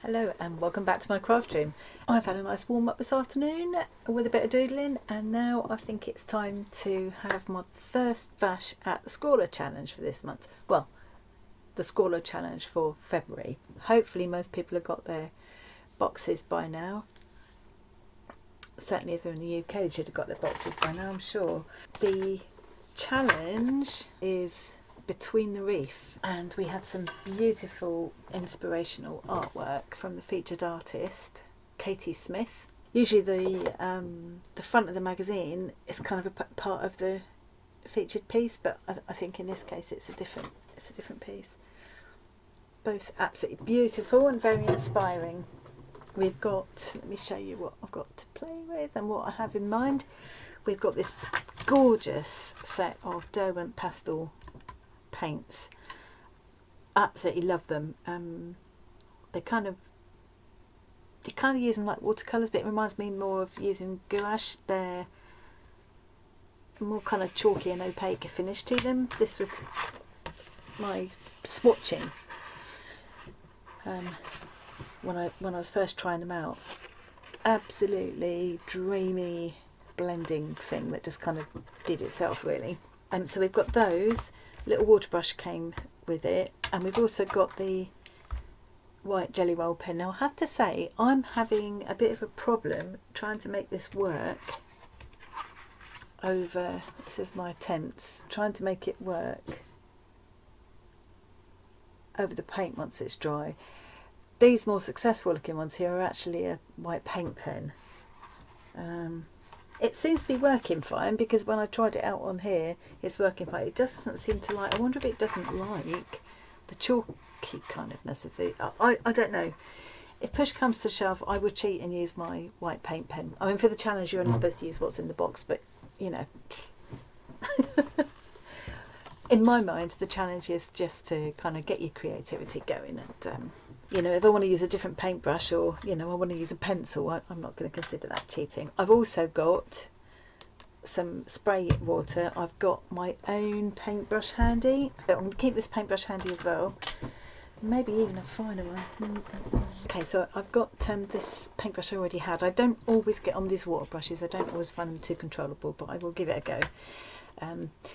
Hello and welcome back to my craft room. I've had a nice warm up this afternoon with a bit of doodling, and now I think it's time to have my first bash at the Scrawlr Challenge for this month. Well, the Scrawlr Challenge for February. Hopefully most people have got their boxes by now. Certainly if they're in the UK they should have got their boxes by now, I'm sure. The challenge is Between the Reef, and we had some beautiful inspirational artwork from the featured artist Katie Smith. Usually the front of the magazine is kind of a part of the featured piece, but I think in this case it's a different piece. Both absolutely beautiful and very inspiring. We've got, let me show you what I've got to play with and what I have in mind. We've got this gorgeous set of Derwent pastel paints. Absolutely love them. They're kind of using like watercolours, but it reminds me more of using gouache. They're more kind of chalky and opaque finish to them. This was my swatching when I was first trying them out. Absolutely dreamy blending thing that just kind of did itself really. So we've got those. Little water brush came with it, and we've also got the white jelly roll pen. Now I have to say I'm having a bit of a problem trying to make this work over, this is my attempts, trying to make it work over the paint once it's dry. These more successful looking ones here are actually a white paint pen. It seems to be working fine, because when I tried it out on here it's working fine. It just doesn't seem to like, I wonder if it doesn't like the chalky kind ofness of it. I don't know. If push comes to shove, I would cheat and use my white paint pen. I mean, for the challenge you're only supposed to use what's in the box, but you know. In my mind the challenge is just to kind of get your creativity going, and you know, if I want to use a different paintbrush, or you know, I want to use a pencil, I'm not going to consider that cheating. I've also got some spray water. I've got my own paintbrush handy. I'm going to keep this paintbrush handy as well, maybe even a finer one. Okay, so I've got this paintbrush I already had. I don't always get on these water brushes, I don't always find them too controllable, but I will give it a go.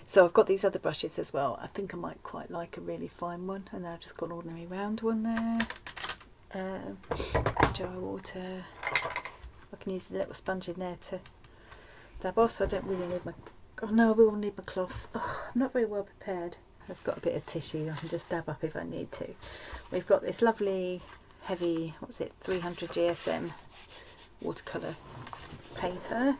So I've got these other brushes as well. I think I might quite like a really fine one, and then I've just got an ordinary round one there. Jar of water. I can use the little sponge in there to dab off, so I don't really need my, oh no, I will need my cloth. Oh, I'm not very well prepared. It's got a bit of tissue, I can just dab up if I need to. We've got this lovely heavy, what's it, 300 GSM watercolour paper.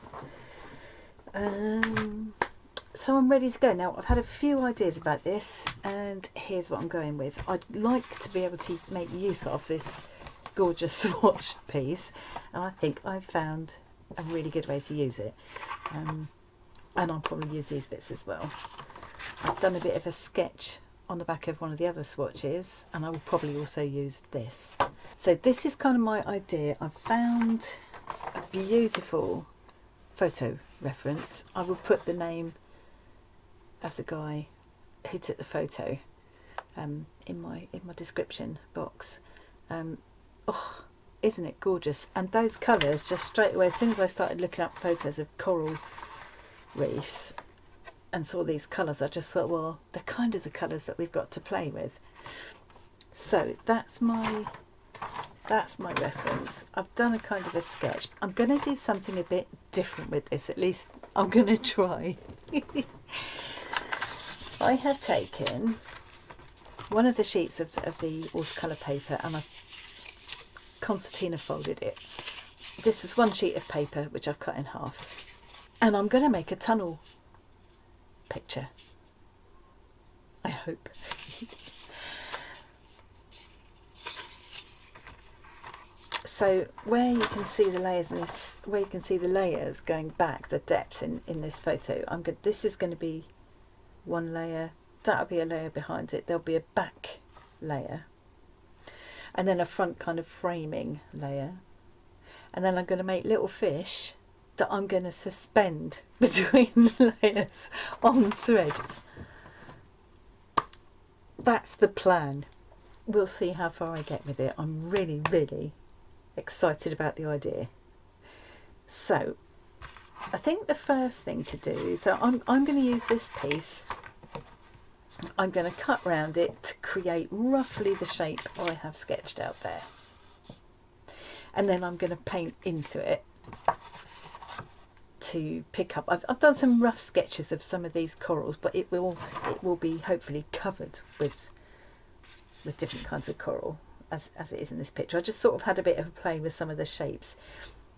So I'm ready to go. Now I've had a few ideas about this, and here's what I'm going with. I'd like to be able to make use of this gorgeous swatched piece, and I think I've found a really good way to use it. And I'll probably use these bits as well. I've done a bit of a sketch on the back of one of the other swatches, and I will probably also use this. So this is kind of my idea. I've found a beautiful photo reference. I will put the name of the guy who took the photo in my description box. Oh, isn't it gorgeous? And those colours, just straight away, as soon as I started looking up photos of coral reefs and saw these colours, I just thought, well, they're kind of the colours that we've got to play with. So that's my reference. I've done a kind of a sketch. I'm going to do something a bit different with this, at least I'm going to try. I have taken one of the sheets of the watercolour paper, and I've concertina folded it. This was one sheet of paper which I've cut in half, and I'm going to make a tunnel picture, I hope. So where you can see the layers in this, where you can see the layers going back, the depth in this photo, this is going to be one layer, that'll be a layer behind it, there'll be a back layer, and then a front kind of framing layer, and then I'm going to make little fish that I'm going to suspend between the layers on thread. That's the plan. we'll see how far I get with it. I'm really, really excited about the idea. So I think the first thing to do, so I'm going to use this piece. I'm going to cut round it to create roughly the shape I have sketched out there. And then I'm going to paint into it to pick up. I've done some rough sketches of some of these corals, but it will be hopefully covered with different kinds of coral as it is in this picture. I just sort of had a bit of a play with some of the shapes.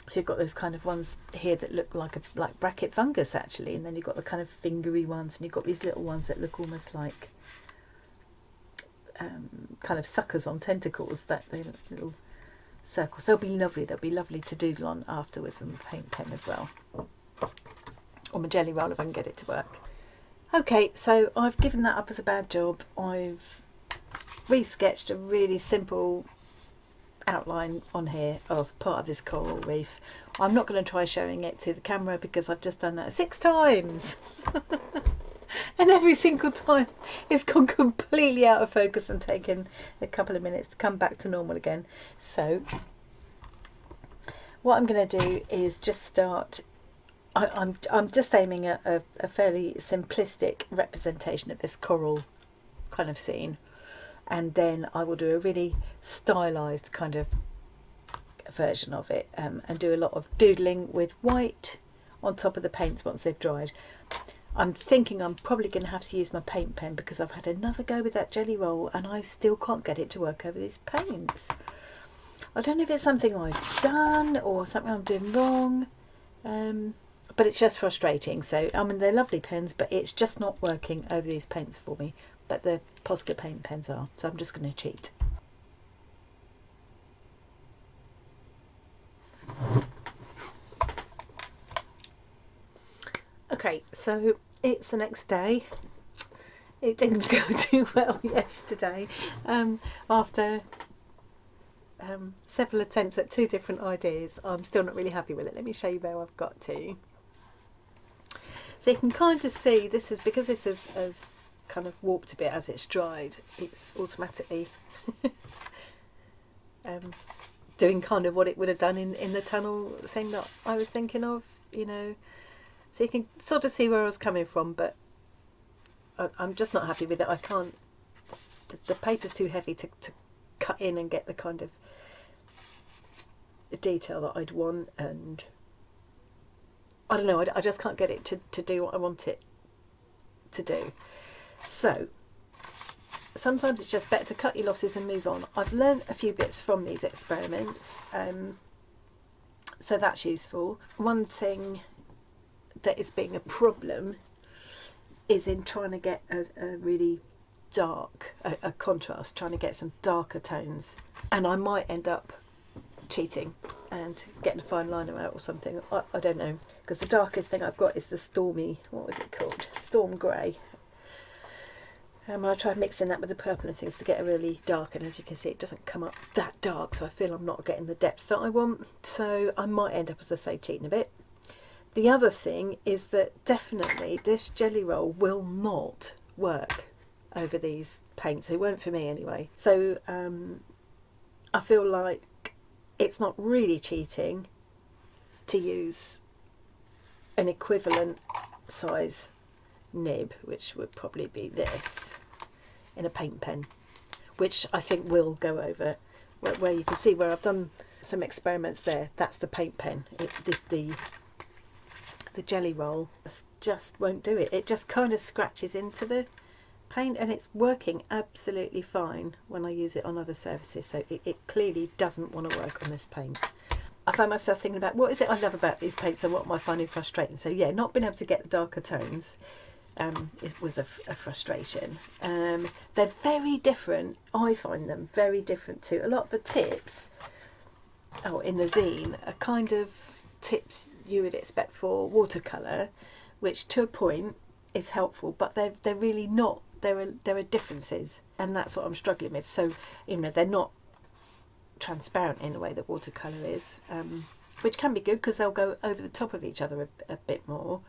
So you've got those kind of ones here that look like bracket fungus actually, and then you've got the kind of fingery ones, and you've got these little ones that look almost like kind of suckers on tentacles, that they little circles. They'll be lovely. They'll be lovely to doodle on afterwards with my paint pen as well, or my jelly roll if I can get it to work. Okay, so I've given that up as a bad job. I've resketched a really simple outline on here of part of this coral reef. I'm not going to try showing it to the camera because I've just done that 6 times and every single time it's gone completely out of focus and taken a couple of minutes to come back to normal again. So what I'm going to do is just start. I'm just aiming at a fairly simplistic representation of this coral kind of scene, and then I will do a really stylized kind of version of it, and do a lot of doodling with white on top of the paints once they've dried. I'm thinking I'm probably going to have to use my paint pen because I've had another go with that jelly roll and I still can't get it to work over these paints. I don't know if it's something I've done or something I'm doing wrong, but it's just frustrating. So I mean, they're lovely pens, but it's just not working over these paints for me. But the Posca paint pens are, so I'm just going to cheat. Okay, so it's the next day. It didn't go too well yesterday. After several attempts at 2 different ideas, I'm still not really happy with it. Let me show you where I've got to. So you can kind of see this is because this is as kind of warped a bit as it's dried. It's automatically doing kind of what it would have done in the tunnel thing that I was thinking of, you know. So you can sort of see where I was coming from, but I'm just not happy with it. I can't, the paper's too heavy to cut in and get the kind of detail that I'd want, and I don't know, I just can't get it to do what I want it to do. So sometimes it's just better to cut your losses and move on. I've learned a few bits from these experiments, so that's useful. One thing that is being a problem is in trying to get a really dark, a contrast, trying to get some darker tones, and I might end up cheating and getting a fine liner out or something. I don't know, because the darkest thing I've got is the stormy, what was it called, storm grey. I tried mixing that with the purple and things to get a really dark, and as you can see it doesn't come up that dark, so I feel I'm not getting the depth that I want, so I might end up, as I say, cheating a bit. The other thing is that definitely this jelly roll will not work over these paints. It won't for me anyway. So I feel like it's not really cheating to use an equivalent size nib, which would probably be this, in a paint pen, which I think will go over. Where you can see where I've done some experiments there, that's the paint pen. The jelly roll just won't do it. It just kind of scratches into the paint, and it's working absolutely fine when I use it on other surfaces, so it clearly doesn't want to work on this paint. I find myself thinking about what is it I love about these paints and what am I finding frustrating. So yeah, not being able to get the darker tones was a frustration. They're very different. I find them very different to a lot of the tips in the zine are kind of tips you would expect for watercolour, which to a point is helpful, but they're really not. There are differences, and that's what I'm struggling with. So, you know, they're not transparent in the way that watercolour is, which can be good because they'll go over the top of each other a bit more.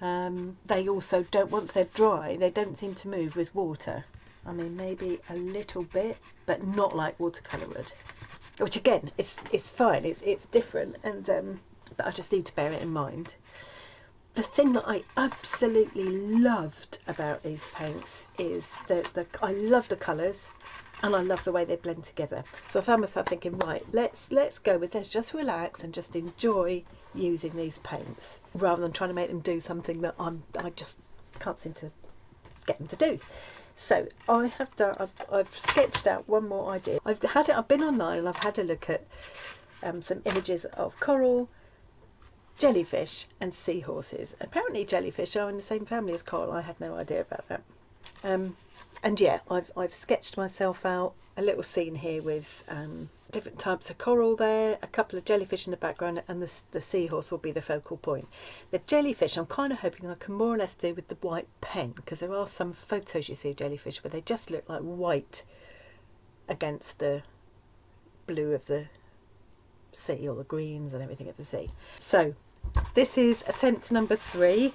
They also don't, once they're dry, they don't seem to move with water. I mean, maybe a little bit, but not like watercolour would. Which again, it's fine. It's different, and but I just need to bear it in mind. The thing that I absolutely loved about these paints is that I love the colours, and I love the way they blend together. So I found myself thinking, right, let's go with this. Just relax and just enjoy using these paints, rather than trying to make them do something that I just can't seem to get them to do. So I've sketched out one more idea. I've been online and I've had a look at some images of coral, jellyfish and seahorses. Apparently jellyfish are in the same family as coral. I had no idea about that. And yeah, I've sketched myself out a little scene here with different types of coral there, a couple of jellyfish in the background, and the seahorse will be the focal point. The jellyfish I'm kind of hoping I can more or less do with the white pen, because there are some photos you see of jellyfish where they just look like white against the blue of the sea, or the greens and everything of the sea. So this is attempt number 3.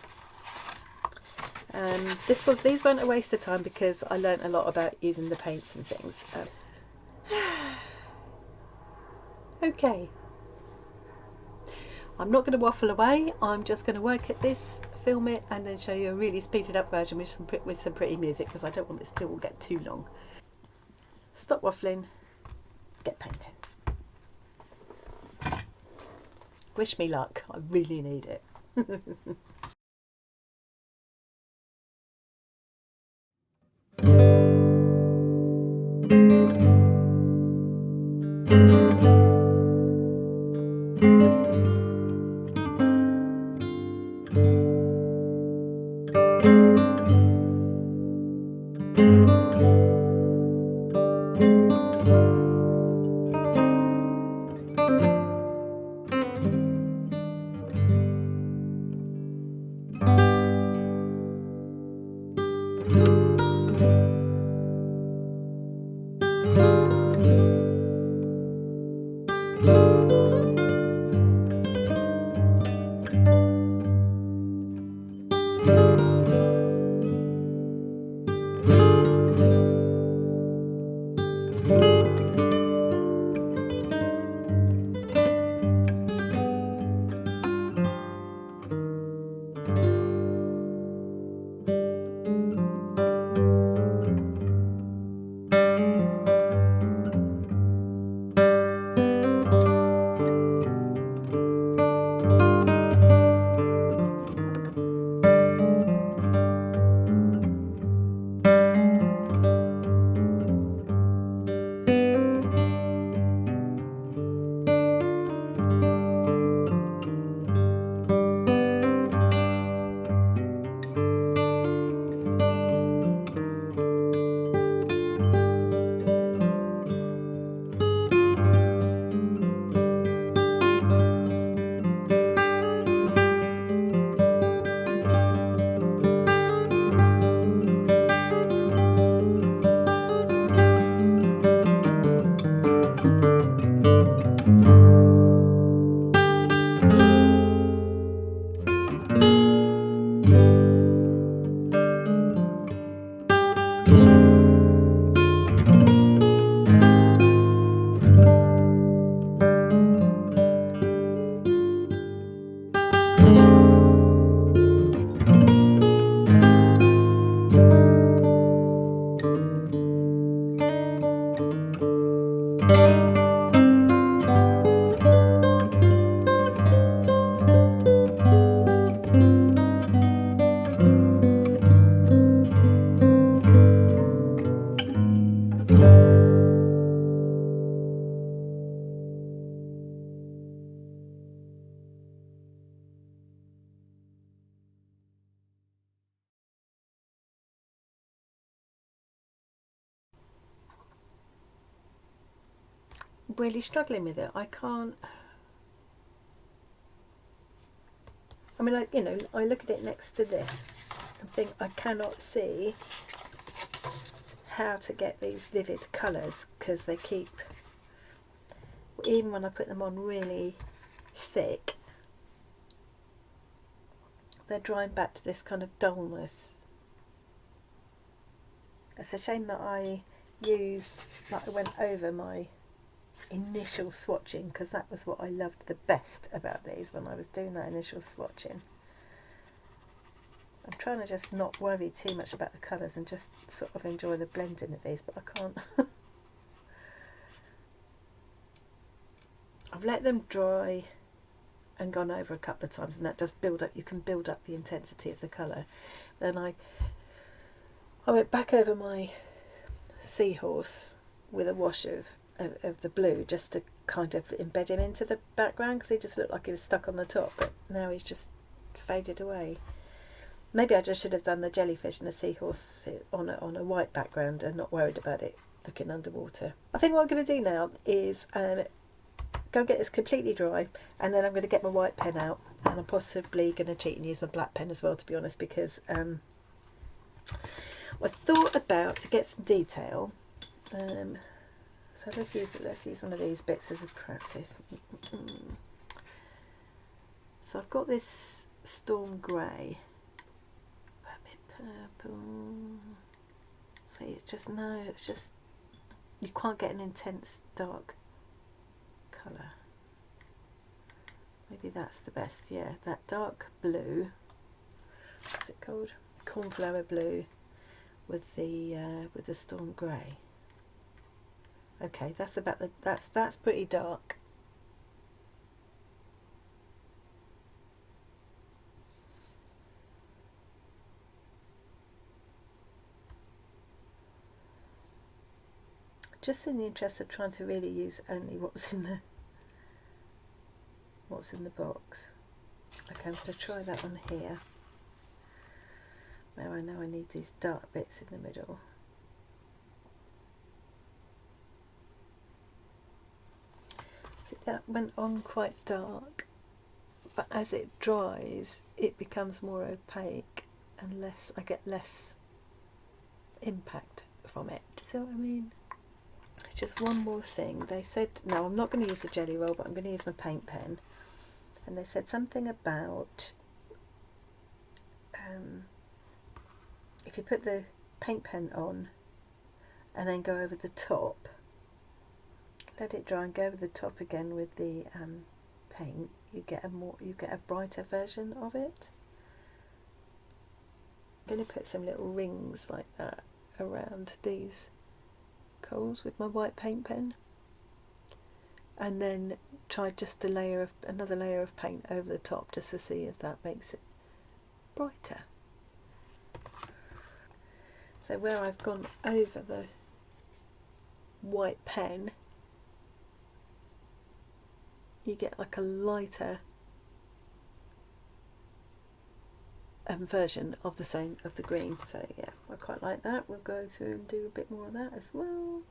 These weren't a waste of time because I learnt a lot about using the paints and things. Okay, I'm not going to waffle away. I'm just going to work at this, film it, and then show you a really speeded up version with some pretty music, because I don't want this to all get too long. Stop waffling, get painting. Wish me luck, I really need it. Really struggling with it. I can't. I mean, I look at it next to this and think I cannot see how to get these vivid colours, because they keep, even when I put them on really thick, they're drawing back to this kind of dullness. It's a shame that I went over my initial swatching, because that was what I loved the best about these when I was doing that initial swatching. I'm trying to just not worry too much about the colours and just sort of enjoy the blending of these, but I can't. I've let them dry and gone over a couple of times, and that does build up, you can build up the intensity of the colour. Then I went back over my seahorse with a wash of the blue, just to kind of embed him into the background, because he just looked like he was stuck on the top, but now he's just faded away. Maybe I just should have done the jellyfish and the seahorse on a white background and not worried about it looking underwater. I think what I'm going to do now is go and get this completely dry, and then I'm going to get my white pen out, and I'm possibly going to cheat and use my black pen as well, to be honest, because I thought about, to get some detail, so let's use one of these bits as a practice. So I've got this storm grey, a bit purple. See, it's just, no, it's just, you can't get an intense dark colour. Maybe that's the best, yeah, that dark blue, what's it called? Cornflower blue with the storm grey. Okay, that's about the, that's pretty dark. Just in the interest of trying to really use only what's in the box. Okay, I'm going to try that on here, where I know I need these dark bits in the middle. See, that went on quite dark, but as it dries it becomes more opaque and less, I get less impact from it. Do you see what I mean? Just one more thing. They said, no, I'm not going to use the jelly roll, but I'm going to use my paint pen. And they said something about if you put the paint pen on and then go over the top, let it dry and go over the top again with the paint, you get a brighter version of it. I'm going to put some little rings like that around these coals with my white paint pen, and then try just another layer of paint over the top, just to see if that makes it brighter. So where I've gone over the white pen, you get like a lighter version of the green. So yeah, I quite like that. We'll go through and do a bit more of that as well.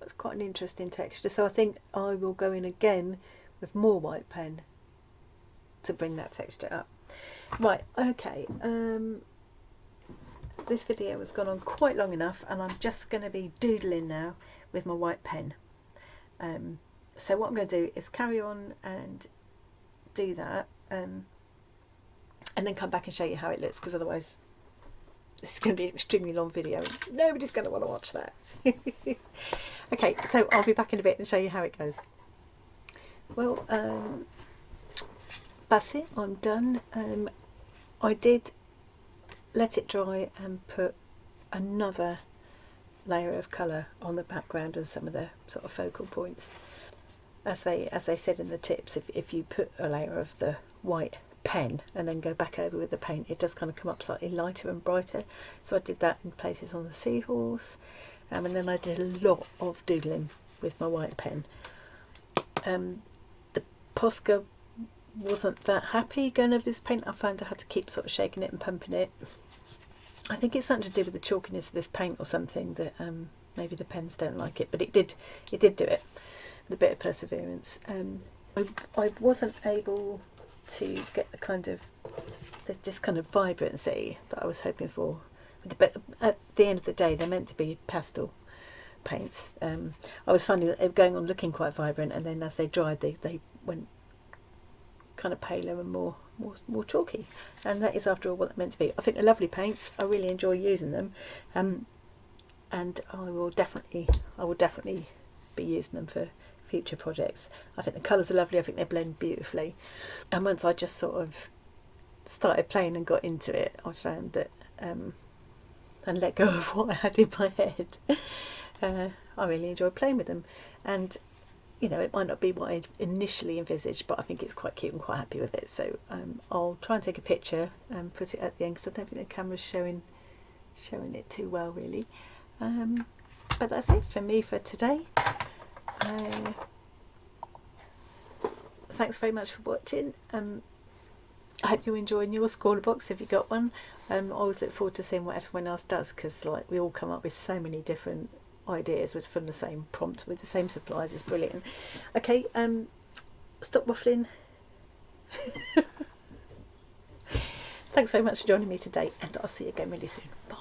It's quite an interesting texture, so I think I will go in again with more white pen to bring that texture up. Right, okay, this video has gone on quite long enough, and I'm just going to be doodling now with my white pen. So what I'm going to do is carry on and do that, and then come back and show you how it looks, because otherwise this is going to be an extremely long video. Nobody's going to want to watch that. Okay, so I'll be back in a bit and show you how it goes. Well, that's it, I'm done. I did let it dry and put another layer of colour on the background and some of the sort of focal points. As they said in the tips, if you put a layer of the white pen and then go back over with the paint, it does kind of come up slightly lighter and brighter. So I did that in places on the seahorse, and then I did a lot of doodling with my white pen. The Posca wasn't that happy going over this paint. I found I had to keep sort of shaking it and pumping it. I think it's something to do with the chalkiness of this paint or something, that maybe the pens don't like it, but it did do it with a bit of perseverance. I wasn't able to get the kind of this kind of vibrancy that I was hoping for, but at the end of the day they're meant to be pastel paints. I was finding that they were going on looking quite vibrant, and then as they dried they went kind of paler and more chalky, and that is after all what they're meant to be. I think they're lovely paints. I really enjoy using them, and I will definitely be using them for future projects. I think the colours are lovely. I think they blend beautifully, and once I just sort of started playing and got into it, I found that and let go of what I had in my head, I really enjoyed playing with them. And you know, it might not be what I initially envisaged, but I think it's quite cute and quite happy with it. So I'll try and take a picture and put it at the end, because I don't think the camera's showing it too well really. But that's it for me for today. Thanks very much for watching. I hope you're enjoying your Scrawlr box if you got one. I always look forward to seeing what everyone else does, because like we all come up with so many different ideas from the same prompt with the same supplies. It's brilliant. Okay, stop waffling. Thanks very much for joining me today, and I'll see you again really soon. Bye.